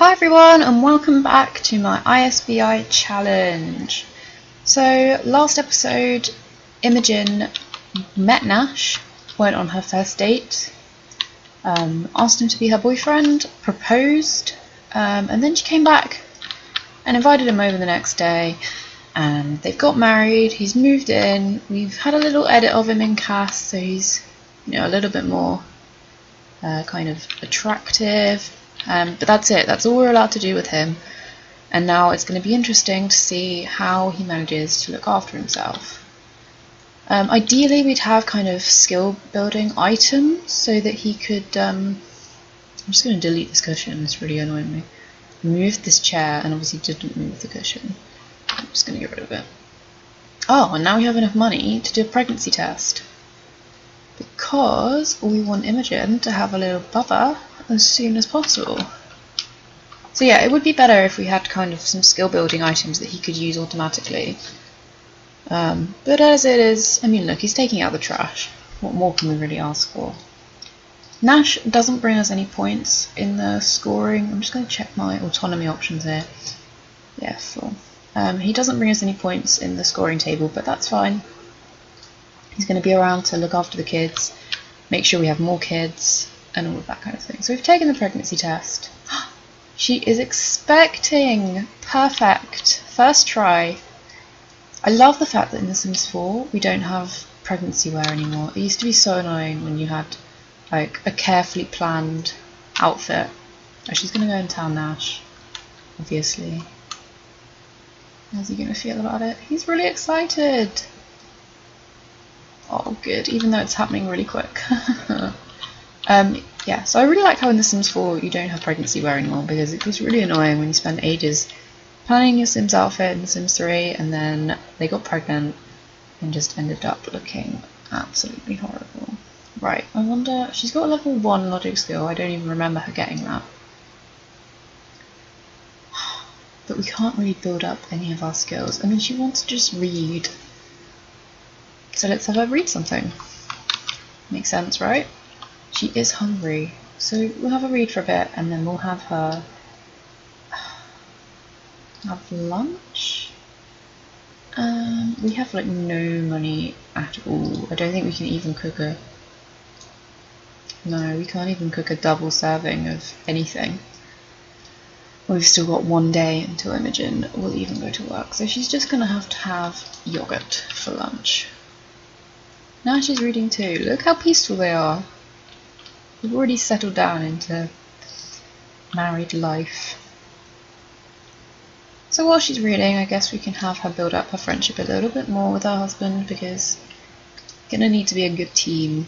Hi everyone and welcome back to my ISBI challenge. So last episode Imogen met Nash, went on her first date, asked him to be her boyfriend, proposed, and then she came back and invited him over the next day and they've got married, he's moved in, we've had a little edit of him in cast so he's a little bit more kind of attractive. But that's it, that's all we're allowed to do with him. And now it's going to be interesting to see how he manages to look after himself. Ideally we'd have kind of skill building items so that he could, I'm just going to delete this cushion, it's really annoying me. I moved this chair and obviously didn't move the cushion. I'm just going to get rid of it. Oh, and now we have enough money to do a pregnancy test. Because we want Imogen to have a little bubba as soon as possible. So yeah, it would be better if we had kind of some skill building items that he could use automatically. But as it is, I mean look, he's taking out the trash. What more can we really ask for? Nash doesn't bring us any points in the scoring. I'm just going to check my autonomy options here. Yeah, full. He doesn't bring us any points in the scoring table, but that's fine. He's going to be around to look after the kids, make sure we have more kids, and all of that kind of thing. So we've taken the pregnancy test. She is expecting! Perfect! First try. I love the fact that in The Sims 4 we don't have pregnancy wear anymore. It used to be so annoying when you had like a carefully planned outfit. Oh, she's going to go and tell Nash, obviously. How's he going to feel about it? He's really excited! Oh good, even though it's happening really quick. Yeah, so I really like how in The Sims 4 you don't have pregnancy wear anymore, because it was really annoying when you spend ages planning your Sims outfit in The Sims 3 and then they got pregnant and just ended up looking absolutely horrible. Right, I wonder, she's got a level 1 logic skill, I don't even remember her getting that. But we can't really build up any of our skills. I mean, she wants to just read. So let's have her read something. Makes sense, right? She is hungry, so we'll have her read for a bit and then we'll have her have lunch. We have like no money at all. I don't think we can even cook a... No, we can't even cook a double serving of anything. We've still got one day until Imogen will even go to work, so she's just going to have yogurt for lunch. Now she's reading too. Look how peaceful they are. We've already settled down into married life. So while she's reading, I guess we can have her build up her friendship a little bit more with her husband, because we're gonna need to be a good team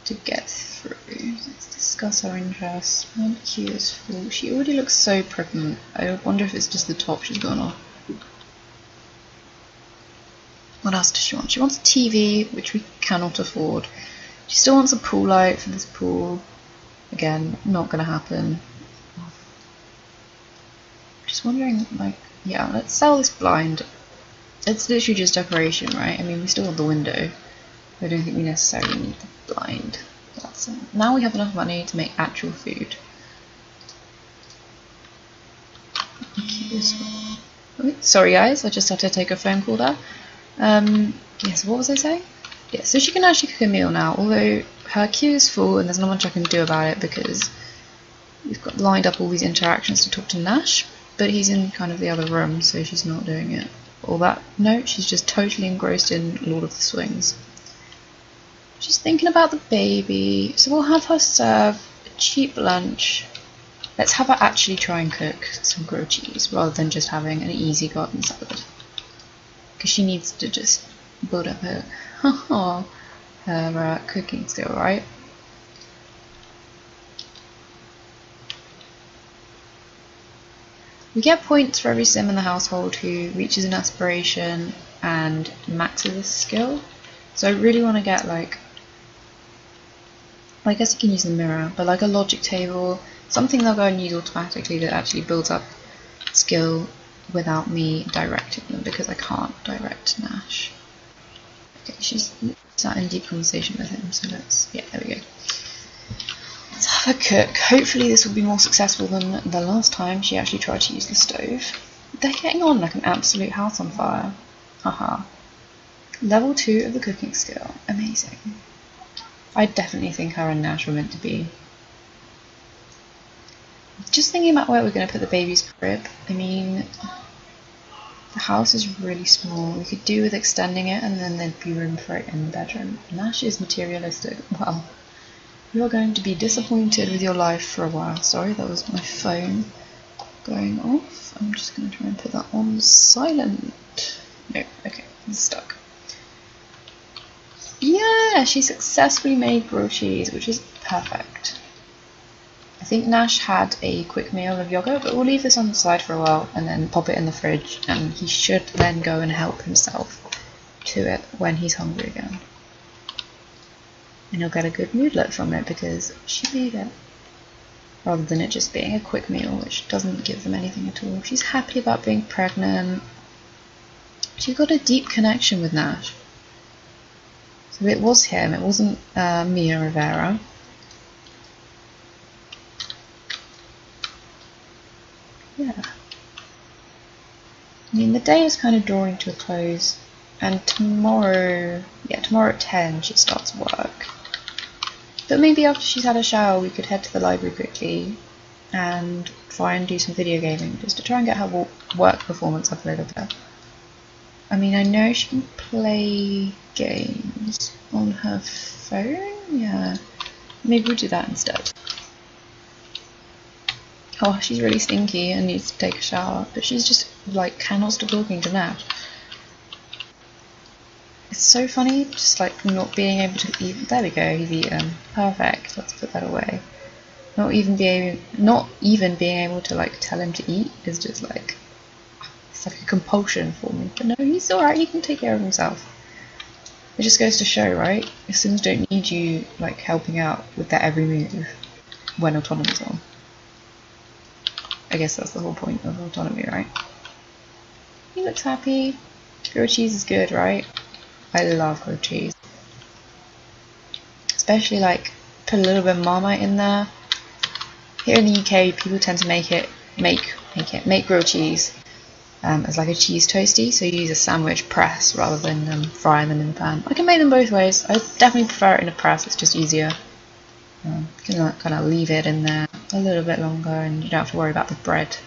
to get through. Let's discuss our interests. My queue is full. She already looks so pregnant. I wonder if it's just the top she's gone off. What else does she want? She wants a TV, which we cannot afford. She still wants a pool light for this pool. Again, not gonna happen. Just wondering, like, yeah, let's sell this blind. It's literally just decoration, right? I mean, we still have the window. I don't think we necessarily need the blind. That's it. Now we have enough money to make actual food. Sorry guys, I just had to take a phone call there. Yes, what was I saying? Yeah, so she can actually cook a meal now, although her queue is full and there's not much I can do about it because we've got lined up all these interactions to talk to Nash, but he's in kind of the other room, so she's not doing it. All that, no, she's just totally engrossed in Lord of the Swings. She's thinking about the baby, so we'll have her serve a cheap lunch. Let's have her actually try and cook some grilled cheese rather than just having an easy garden salad. Because she needs to just build up her cooking skill, right? We get points for every sim in the household who reaches an aspiration and maxes a skill. So I really want to get like, I guess you can use the mirror, but like a logic table, something they'll go and use automatically that actually builds up skill without me directing them, because I can't direct Nash. Okay, she's sat in deep conversation with him, so let's, yeah, there we go. Let's have a cook. Hopefully this will be more successful than the last time she actually tried to use the stove. They're getting on like an absolute house on fire. Haha. Level 2 of the cooking skill. Amazing. I definitely think her and Nash were meant to be. Just thinking about where we're going to put the baby's crib. I mean, the house is really small. We could do with extending it and then there'd be room for it in the bedroom. Nash is materialistic. Well, you are going to be disappointed with your life for a while. Sorry, that was my phone going off. I'm just going to try and put that on silent. No, okay, it's stuck. Yeah, she successfully made grilled cheese, which is perfect. I think Nash had a quick meal of yogurt, but we'll leave this on the side for a while and then pop it in the fridge, and he should then go and help himself to it when he's hungry again. And he'll get a good moodlet from it because she'll eat it, rather than it just being a quick meal which doesn't give them anything at all. She's happy about being pregnant. She's got a deep connection with Nash. So it was him, it wasn't Mia Rivera. Yeah. I mean, the day is kind of drawing to a close, and tomorrow at 10 she starts work. But maybe after she's had a shower we could head to the library quickly and try and do some video gaming, just to try and get her work performance up a little bit. I mean, I know she can play games on her phone, yeah. Maybe we'll do that instead. Oh, she's really stinky and needs to take a shower, but she's just, like, cannot stop talking to Nash. It's so funny, just, like, not being able to eat. There we go, he's eaten. Perfect, let's put that away. Not even being able to, like, tell him to eat is just, like, it's like a compulsion for me. But no, he's alright, he can take care of himself. It just goes to show, right? Sims don't need you, like, helping out with their every move when autonomy's on. I guess that's the whole point of autonomy, right? He looks happy. Grilled cheese is good, right? I love grilled cheese. Especially, like, put a little bit of Marmite in there. Here in the UK, people tend to make grilled cheese as like a cheese toasty, so you use a sandwich press rather than frying them in the pan. I can make them both ways. I definitely prefer it in a press, it's just easier. You can kind of leave it in there a little bit longer and you don't have to worry about the bread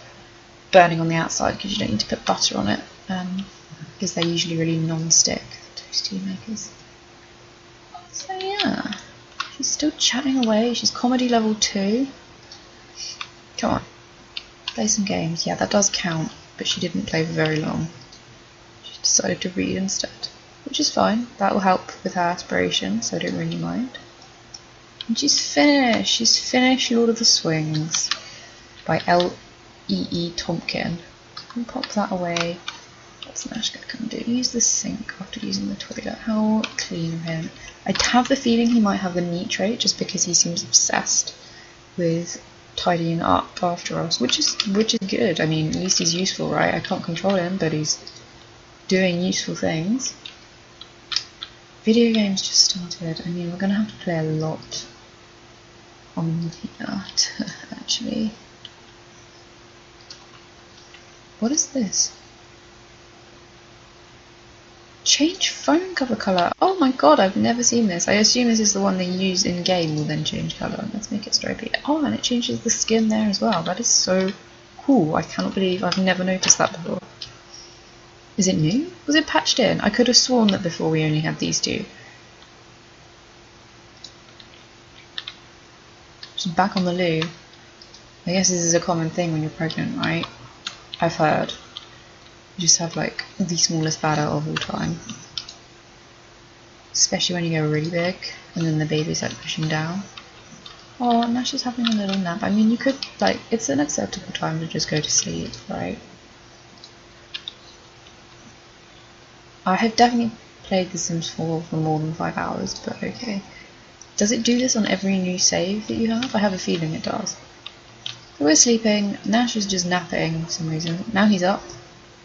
burning on the outside because you don't need to put butter on it, because they're usually really non-stick, toasty makers. So yeah, she's still chatting away. She's comedy level 2. Come on, play some games. Yeah, that does count, but she didn't play for very long. She decided to read instead, which is fine. That will help with her aspiration, so I don't really mind. And she's finished. She's finished Lord of the Swings by L.E.E. Tompkin. And pop that away. What's Nash gonna come do? Use the sink after using the toilet. How clean of him. I have the feeling he might have the neat trait just because he seems obsessed with tidying up after us, which is good. I mean, at least he's useful, right? I can't control him, but he's doing useful things. Video games just started. I mean, we're gonna have to play a lot on here, actually. What is this? Change phone cover colour. Oh my god, I've never seen this. I assume this is the one they use in game will then change colour. Let's make it stripy. Oh, and it changes the skin there as well. That is so cool. I cannot believe I've never noticed that before. Is it new? Was it patched in? I could have sworn that before we only had these two. She's back on the loo. I guess this is a common thing when you're pregnant, right? I've heard. You just have like the smallest bladder of all time. Especially when you go really big and then the baby's like pushing down. Oh, now she's having a little nap. I mean, you could, like, it's an acceptable time to just go to sleep, right? I have definitely played The Sims 4 for more than 5 hours, but okay. Does it do this on every new save that you have? I have a feeling it does. So we're sleeping. Nash is just napping for some reason. Now he's up.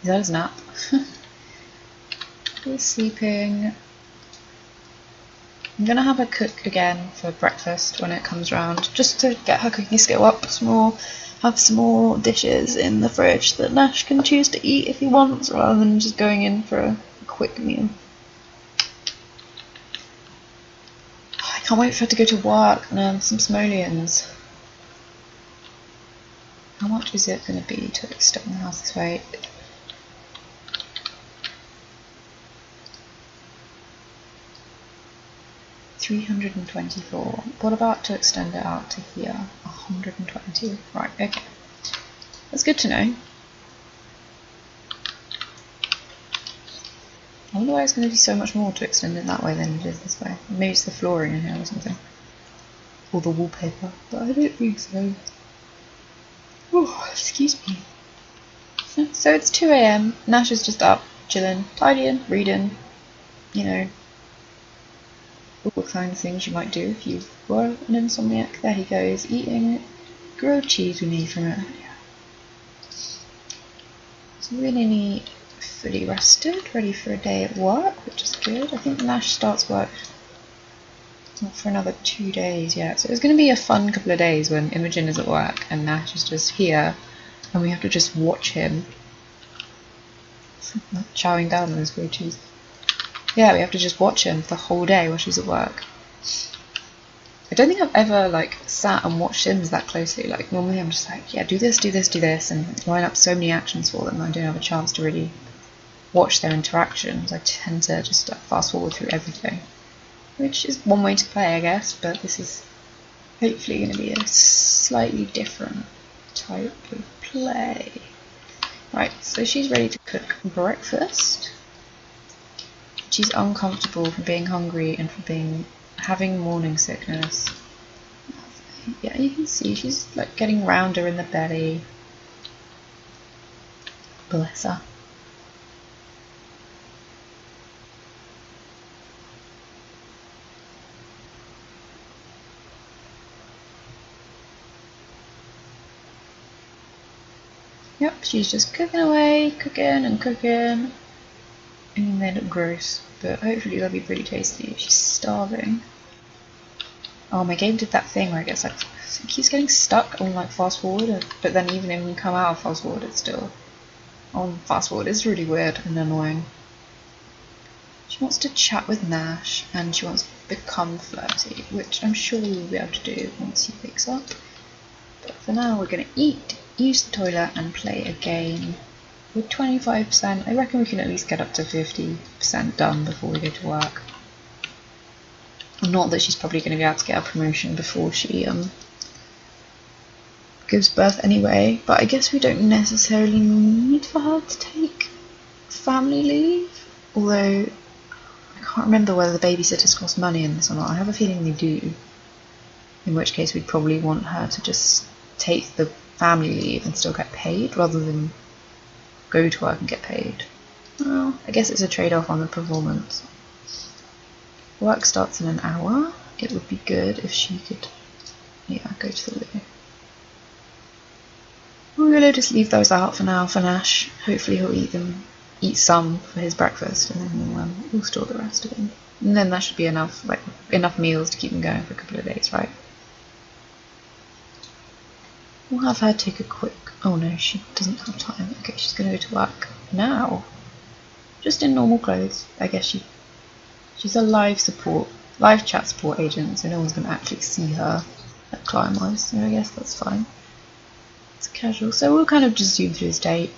He's had his nap. We're sleeping. I'm gonna have her cook again for breakfast when it comes round, just to get her cooking skill up some more. Have some more dishes in the fridge that Nash can choose to eat if he wants, rather than just going in for a quick meal. I can't wait for her to go to work and earn some simoleons. How much is it going to be to extend the house this way? $324. What about to extend it out to here? 120. Right, okay. That's good to know. I wonder why it's going to be so much more to extend it that way than it is this way. Maybe it's the flooring in here or something. Or the wallpaper, but I don't think so. Oh, excuse me. So it's 2 AM. Nash is just up, chilling, tidying, reading, you know, all the kind of things you might do if you were an insomniac. There he goes, eating grilled cheese we made from it. So really neat. Fully rested, ready for a day at work, which is good. I think Nash starts work not for another 2 days yet, so it's going to be a fun couple of days when Imogen is at work and Nash is just here and we have to just watch him chowing down on his grilled cheese. Yeah, we have to just watch him the whole day while she's at work. I don't think I've ever like sat and watched Sims that closely. Like normally I'm just like, yeah, do this, do this, do this, and line up so many actions for them. I don't have a chance to really watch their interactions. I tend to just fast forward through everything, which is one way to play, I guess, but this is hopefully going to be a slightly different type of play. Right, so she's ready to cook breakfast. She's uncomfortable from being hungry and from having morning sickness. Yeah, you can see she's like getting rounder in the belly. Bless her. Yep, she's just cooking away, cooking and cooking. I mean, they look gross, but hopefully they'll be pretty tasty. She's starving. Oh, my game did that thing where it gets like, it keeps getting stuck on like fast forward, but then even if you come out of fast forward, it's still on fast forward. It's really weird and annoying. She wants to chat with Nash and she wants to become flirty, which I'm sure we'll be able to do once he wakes up. But for now, we're going to eat, use the toilet, and play a game. With 25%, I reckon we can at least get up to 50% done before we go to work. Not that she's probably going to be able to get a promotion before she gives birth anyway, but I guess we don't necessarily need for her to take family leave, although I can't remember whether the babysitters cost money in this or not. I have a feeling they do, in which case we'd probably want her to just take the family leave and still get paid rather than go to work and get paid. Well, I guess it's a trade-off on the performance. Work starts in an hour. It would be good if she could, yeah, go to the loo. We're going to just leave those out for now for Nash. Hopefully he'll eat some for his breakfast, and then we'll store the rest of them. And then that should be enough, like enough meals to keep him going for a couple of days, right? We'll have her take a quick. Oh no, she doesn't have time. Okay, she's going to go to work now. Just in normal clothes. I guess she's a live chat support agent, so no one's going to actually see her at client-wise, so I guess that's fine. It's casual. So we'll kind of just zoom through his day.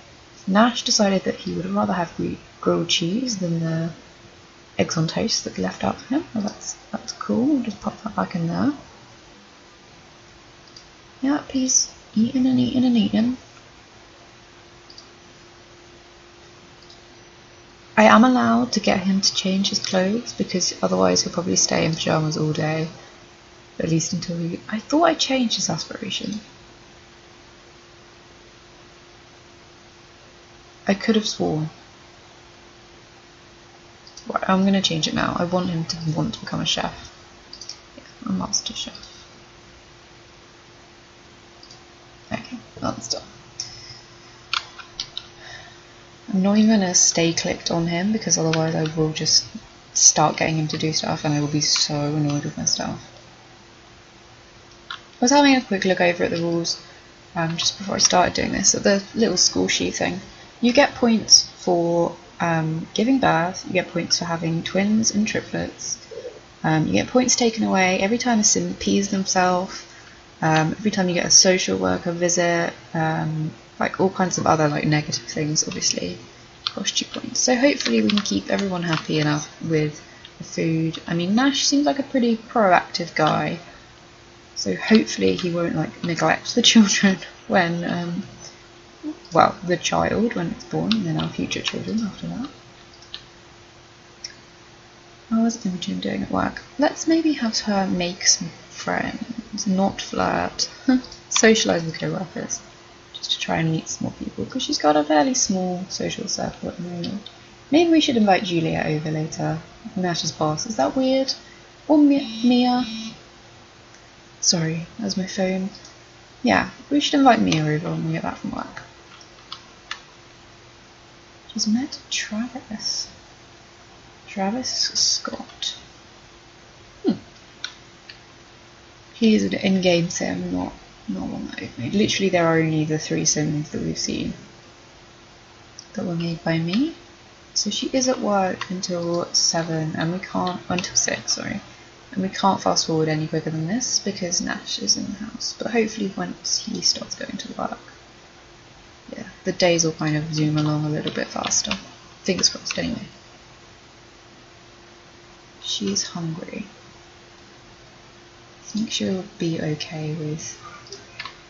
Nash decided that he would rather have grilled cheese than the eggs on toast that we left out for him. Well, that's cool. We'll just pop that back in there. Yeah, he's eating and eating and eating. I am allowed to get him to change his clothes because otherwise he'll probably stay in pyjamas all day. At least until I thought I changed his aspiration. I could have sworn. Right, I'm going to change it now. I want him to want to become a chef. Yeah, a master chef. Okay, that's done. I'm not even going to stay clicked on him because otherwise I will just start getting him to do stuff, and I will be so annoyed with myself. I was having a quick look over at the rules just before I started doing this, at the little school sheet thing. You get points for giving birth, you get points for having twins and triplets, you get points taken away every time a sim pees themselves, every time you get a social worker visit, like all kinds of other like negative things obviously cost you points. So hopefully we can keep everyone happy enough with the food. I mean, Nash seems like a pretty proactive guy, so hopefully he won't like neglect the children when well, the child when it's born, and then our future children after that. How is Imogen doing at work? Let's maybe have her make some friends, not flirt, socialise with co-workers, just to try and meet some more people, because she's got a fairly small social circle at the moment. Maybe we should invite Julia over later, Nash's boss. Is that weird? Or Mia? Sorry, that was my phone. Yeah, we should invite Mia over when we get back from work. She's met Travis. Travis Scott. He is an in-game sim, not one that I've made. Literally, there are only the 3 sims that we've seen that were made by me. So she is at work until 7, and we can't, until 6, sorry. And we can't fast forward any quicker than this because Nash is in the house. But hopefully once he starts going to work, yeah, the days will kind of zoom along a little bit faster. Fingers crossed anyway. She's hungry. I think she'll be okay with...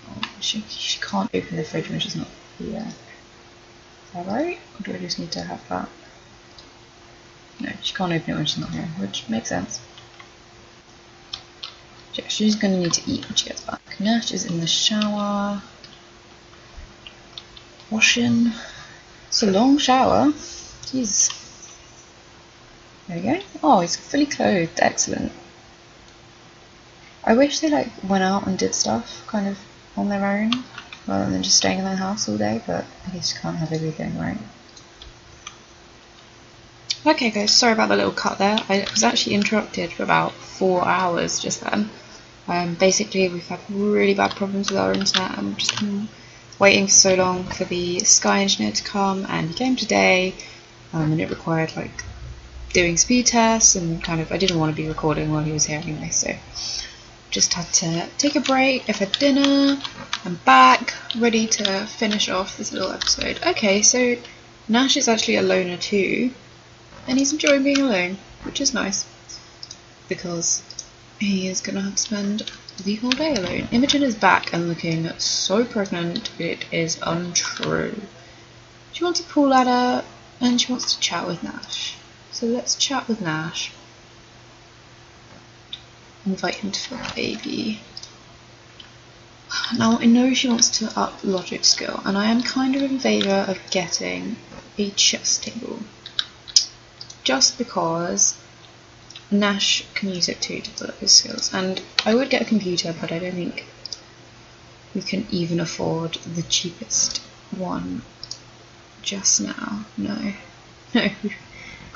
Oh, she can't open the fridge when she's not here. Is that right? Or do I just need to have that? No, she can't open it when she's not here, which makes sense. Yeah, she's going to need to eat when she gets back. Nash is in the shower. Washing. It's a long shower. Jeez. There we go. Oh, he's fully clothed. Excellent. I wish they like went out and did stuff kind of on their own rather than just staying in their house all day, but I guess you can't have everything, right? Okay guys, sorry about the little cut there. I was actually interrupted for about 4 hours just then. Basically we've had really bad problems with our internet. I'm just been waiting for so long for the Sky engineer to come, and he came today, and it required like doing speed tests, and kind of I didn't want to be recording while he was here anyway, so just had to take a break. I've had dinner, I'm back, ready to finish off this little episode. Okay, so Nash is actually a loner too, and he's enjoying being alone, which is nice, because he is going to have to spend the whole day alone. Imogen is back and looking so pregnant, it is untrue. She wants a pool ladder, and she wants to chat with Nash. So let's chat with Nash. Invite him to fuck baby. Now I know she wants to up logic skill, and I am kind of in favour of getting a chess table. Just because Nash can use it too to develop his skills, and I would get a computer, but I don't think we can even afford the cheapest one just now. No, we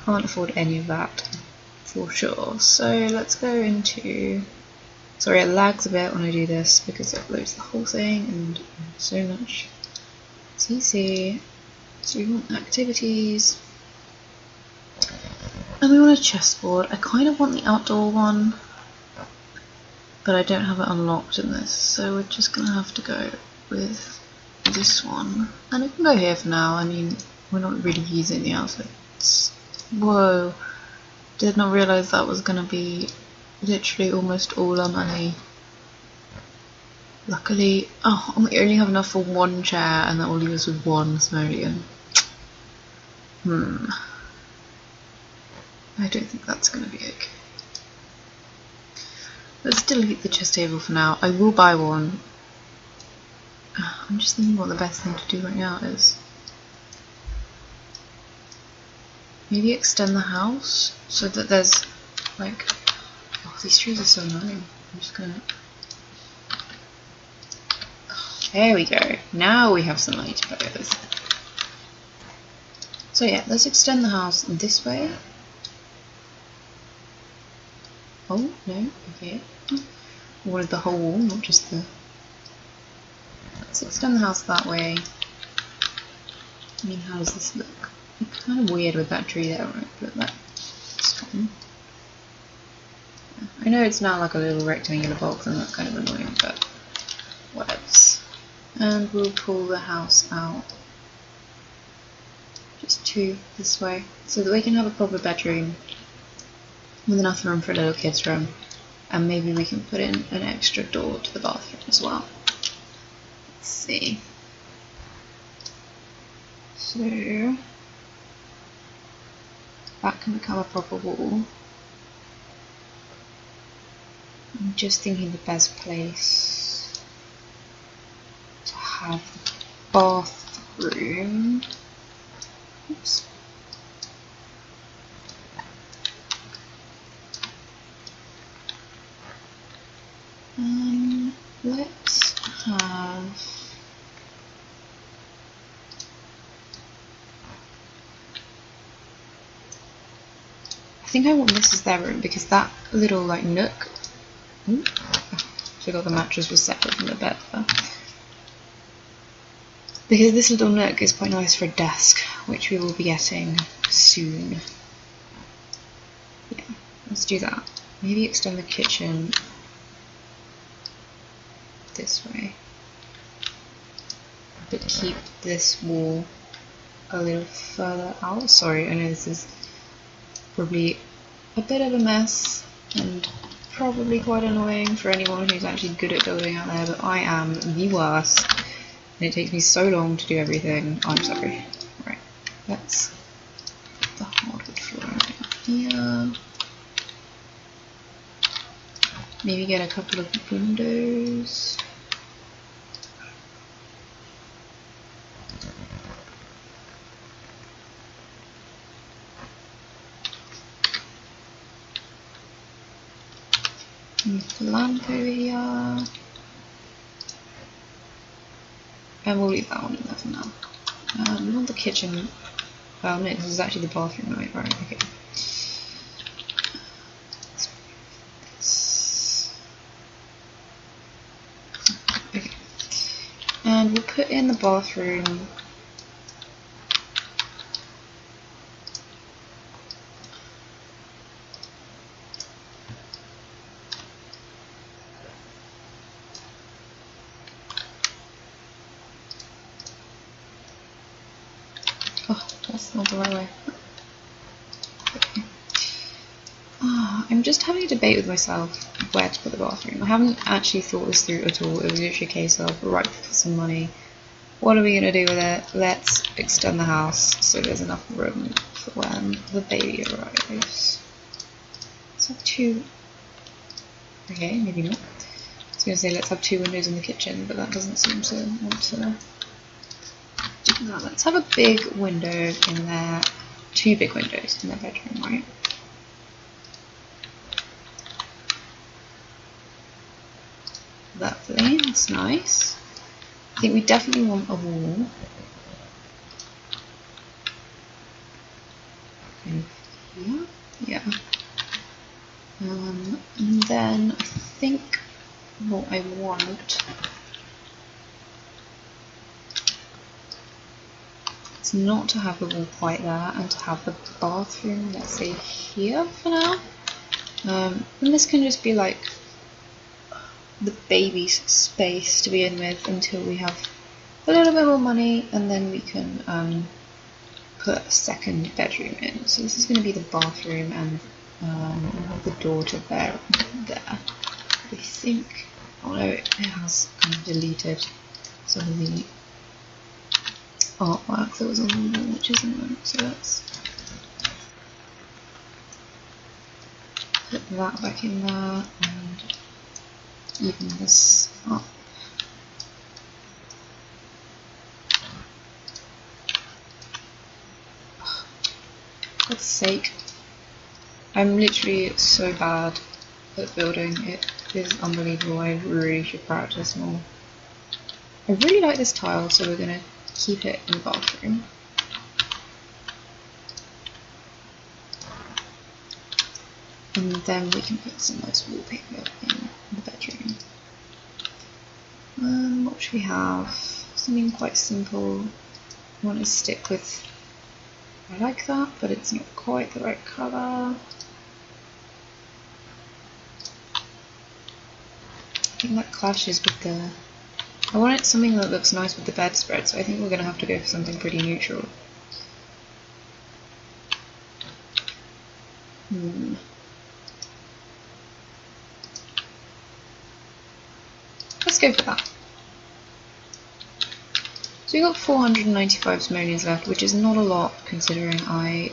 can't afford any of that for sure. So let's go into, sorry it lags a bit when I do this because it loads the whole thing and so much CC. So we want activities. And we want a chessboard. I kind of want the outdoor one, but I don't have it unlocked in this, so we're just going to have to go with this one. And it can go here for now. I mean, we're not really using the outfits. Whoa, did not realise that was going to be literally almost all our money. Luckily, oh, we only have enough for one chair, and that will leave us with one simoleon. I don't think that's going to be okay. Let's delete the chess table for now. I will buy one. I'm just thinking what the best thing to do right now is. Maybe extend the house so that there's like, oh, these trees are so annoying. I'm just gonna, there we go. Now we have some money to play with. So yeah, let's extend the house this way. Oh, no, okay. Wanted the whole wall, not just the... Let's extend the house that way. I mean, how does this look? It's kind of weird with that tree there, right? But that's fine. I know it's now like a little rectangular box and that's kind of annoying, but whatevs. And we'll pull the house out just 2 this way, so that we can have a proper bedroom with enough room for a little kid's room, and maybe we can put in an extra door to the bathroom as well. Let's see. So that can become a proper wall. I'm just thinking the best place to have the bathroom. Oops. Let's have... I think I want this as their room because that little like nook. Ooh, I forgot the mattress was separate from the bed there. Because this little nook is quite nice for a desk, which we will be getting soon. Yeah, let's do that. Maybe extend the kitchen this way, but keep this wall a little further out. Sorry, I know this is probably a bit of a mess and probably quite annoying for anyone who's actually good at building out there, but I am the worst and it takes me so long to do everything. I'm sorry. Right, let's put the hardwood flooring down here. Maybe get a couple of windows. Move the lamp over here. And we'll leave that one in there for now. We want the kitchen. Oh no, this is actually the bathroom, right? Okay. Okay. And we'll put in the bathroom. Oh, that's not the right way. Okay. I'm just having a debate with myself where to put the bathroom. I haven't actually thought this through at all. It was literally a case of, right, for some money. What are we going to do with it? Let's extend the house so there's enough room for when the baby arrives. Let's have 2. Okay, maybe not. I was going to say let's have 2 windows in the kitchen, but that doesn't seem to want to do that. Let's have a big window in there. 2 big windows in their bedroom, right? Lovely, that's nice. I think we definitely want a wall. Here, yeah. And then I think what I want is not to have the wall quite there and to have the bathroom, let's say here for now. And this can just be like the baby's space to begin with until we have a little bit more money, and then we can put a second bedroom in. So this is going to be the bathroom and the door to there. I think, although it has kind of deleted some of the artwork that was on the wall, which isn't right. So let's put that back in there and even this up. For God's sake, I'm literally so bad at building. It is unbelievable. I really should practice more. I really like this tile, so we're going to keep it in the bathroom. And then we can put some nice wallpaper in the bedroom. What should we have? Something quite simple. I want to stick with, I like that, but it's not quite the right colour. I think that clashes with the, I wanted something that looks nice with the bedspread, so I think we're going to have to go for something pretty neutral. Let's go for that. So we got 495 simoleons left, which is not a lot considering I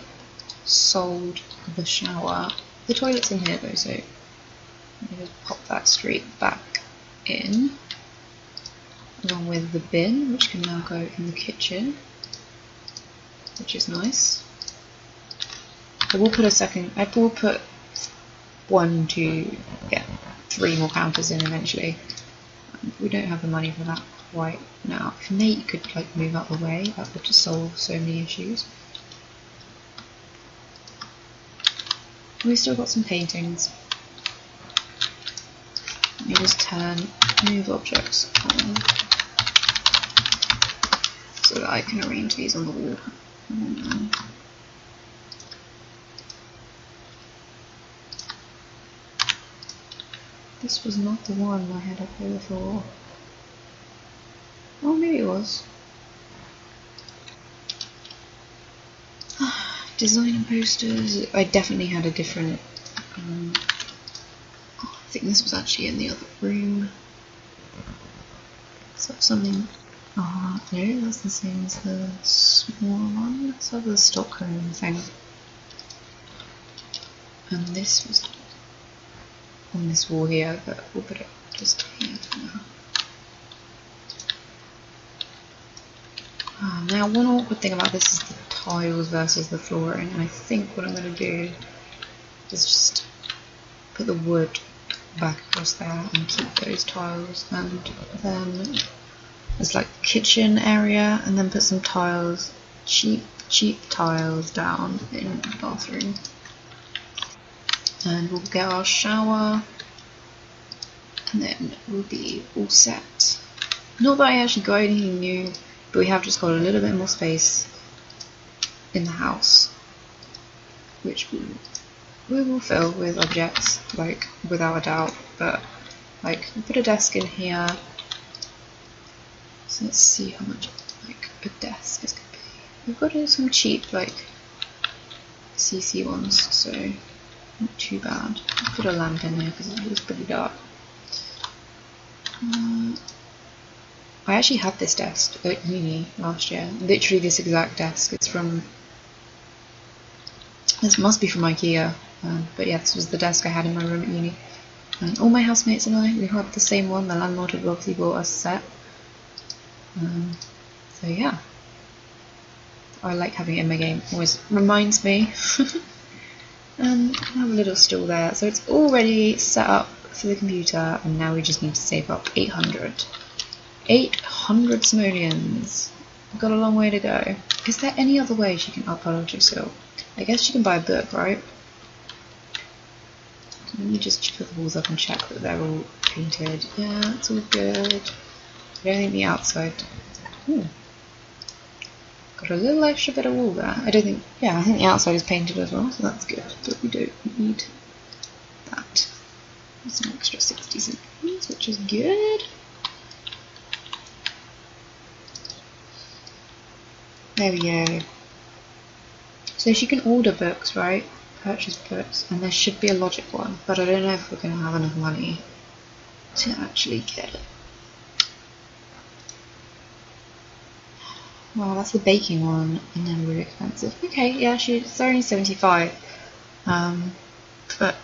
sold the shower. The toilet's in here though, so let me just pop that straight back in, along with the bin, which can now go in the kitchen, which is nice. I will put 1, 2, yeah, 3 more counters in eventually. We don't have the money for that quite now. If Nate could like move out the way, that would just solve so many issues. We've still got some paintings. Let me just turn move objects on so that I can arrange these on the wall. This was not the one I had up here before. Oh, maybe it was. Design and posters. I definitely had a different. I think this was actually in the other room. Is that something? No, that's the same as the smaller one. Let's have the Stockholm thing. And this was on this wall here, but we'll put it just here for now. Now, one awkward thing about this is the tiles versus the flooring, and I think what I'm going to do is just put the wood back across there and keep those tiles, and then there's like kitchen area, and then put some tiles, cheap tiles down in the bathroom. And we'll get our shower, and then we'll be all set. Not that I actually got anything new, but we have just got a little bit more space in the house, which we will fill with objects, like, without a doubt. But like, we'll put a desk in here. So let's see how much like a desk is going to be. We've got some cheap like CC ones, so not too bad. I'll put a lamp in there because it was pretty dark. I actually had this desk at uni last year. Literally this exact desk. It's from, this must be from IKEA. But yeah, this was the desk I had in my room at uni. And all my housemates and I, we had the same one. The landlord had obviously bought us a set. So yeah. I like having it in my game. Always reminds me. And I have a little stool there. So it's already set up for the computer, and now we just need to save up 800. 800 simoleons. We've got a long way to go. Is there any other way she can up her logic skill? I guess she can buy a book, right? So let me just put the walls up and check that they're all painted. Yeah, it's all good. I don't think the outside. Got a little extra bit of wall there. I don't think. Yeah, I think the outside is painted as well, so that's good. But we don't need that. There's some extra 60 simoleons, which is good. There we go. So she can order books, right? Purchase books, and there should be a logic one, but I don't know if we're going to have enough money to actually get it. Wow, that's the baking one, and then really expensive. Okay, yeah, it's only 75. But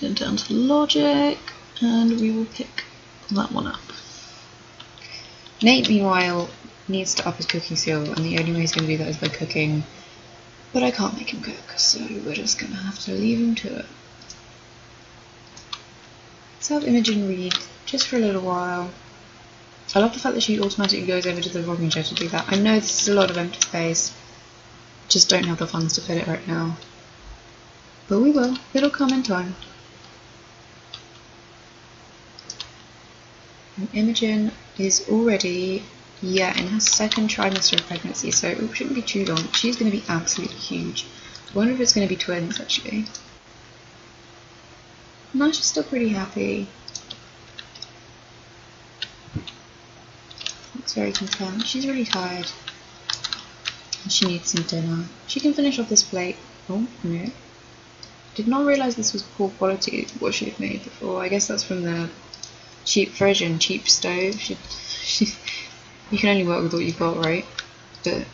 get down to logic, and we will pick that one up. Nate, meanwhile, needs to up his cooking skill, and the only way he's going to do that is by cooking. But I can't make him cook, so we're just going to have to leave him to it. Let's have Imogen read just for a little while. I love the fact that she automatically goes over to the rocking chair to do that. I know this is a lot of empty space, just don't have the funds to fit it right now. But we will. It'll come in time. And Imogen is already, yeah, in her second trimester of pregnancy, so it shouldn't be too long. She's going to be absolutely huge. I wonder if it's going to be twins, actually. No, she's still pretty happy. Looks very content. She's really tired. And she needs some dinner. She can finish off this plate. Oh, no. Did not realise this was poor quality, what she had made before. I guess that's from the cheap fridge and cheap stove. You can only work with what you've got, right? But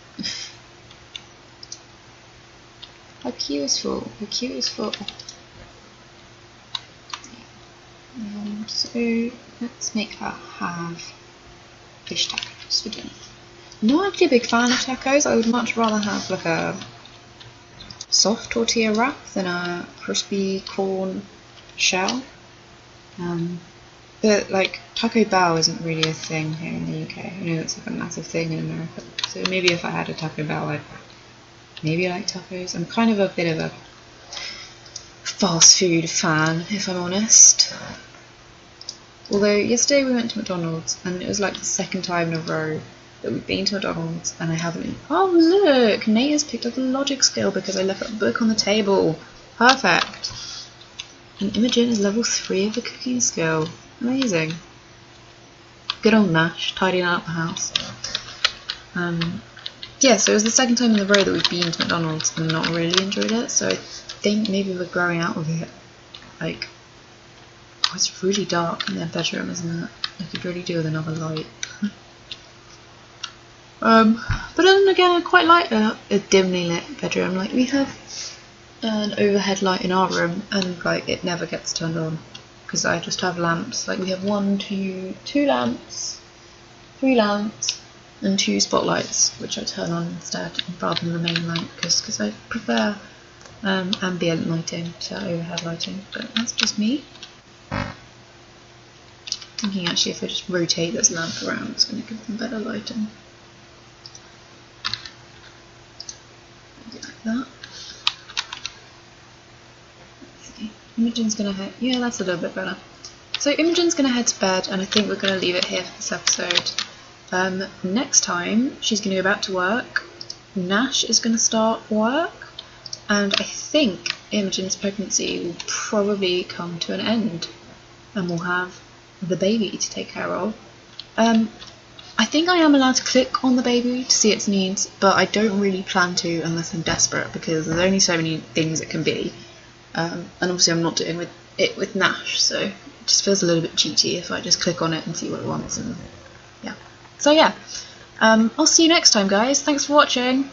her queue is full. Her queue is full. So let's make her have fish tacos for dinner. I'm not actually a big fan of tacos. I would much rather have like a soft tortilla wrap than a crispy corn shell. But like Taco Bell isn't really a thing here in the UK. I know it's like a massive thing in America. So maybe if I had a Taco Bell, I'd maybe like tacos. I'm kind of a bit of a fast food fan, if I'm honest. Although yesterday we went to McDonald's and it was like the second time in a row that we've been to McDonald's and I haven't. Oh look, Nate has picked up the logic skill because I left a book on the table. Perfect. And Imogen is level 3 of the cooking skill. Amazing. Good old Nash, tidying up the house. Yeah, so it was the second time in the row that we've been to McDonald's and not really enjoyed it, so I think maybe we're growing out of it. Like, oh, it's really dark in their bedroom, isn't it? I could really do with another light. But then again, I quite like a dimly lit bedroom. Like, we have an overhead light in our room and like it never gets turned on because I just have lamps. Like, we have 2 lamps, 3 lamps and 2 spotlights which I turn on instead rather than the main light because I prefer ambient lighting to overhead lighting, but that's just me. Thinking actually if I just rotate this lamp around it's going to give them better lighting. Like that. Let's see. Imogen's gonna head. Yeah, that's a little bit better. So Imogen's gonna head to bed, and I think we're gonna leave it here for this episode. Next time she's gonna go back to work. Nash is gonna start work, and I think Imogen's pregnancy will probably come to an end, and we'll have the baby to take care of. I think I am allowed to click on the baby to see its needs, but I don't really plan to unless I'm desperate because there's only so many things it can be. And obviously I'm not doing it with Nash, so it just feels a little bit cheaty if I just click on it and see what it wants. And yeah. So yeah, I'll see you next time, guys. Thanks for watching.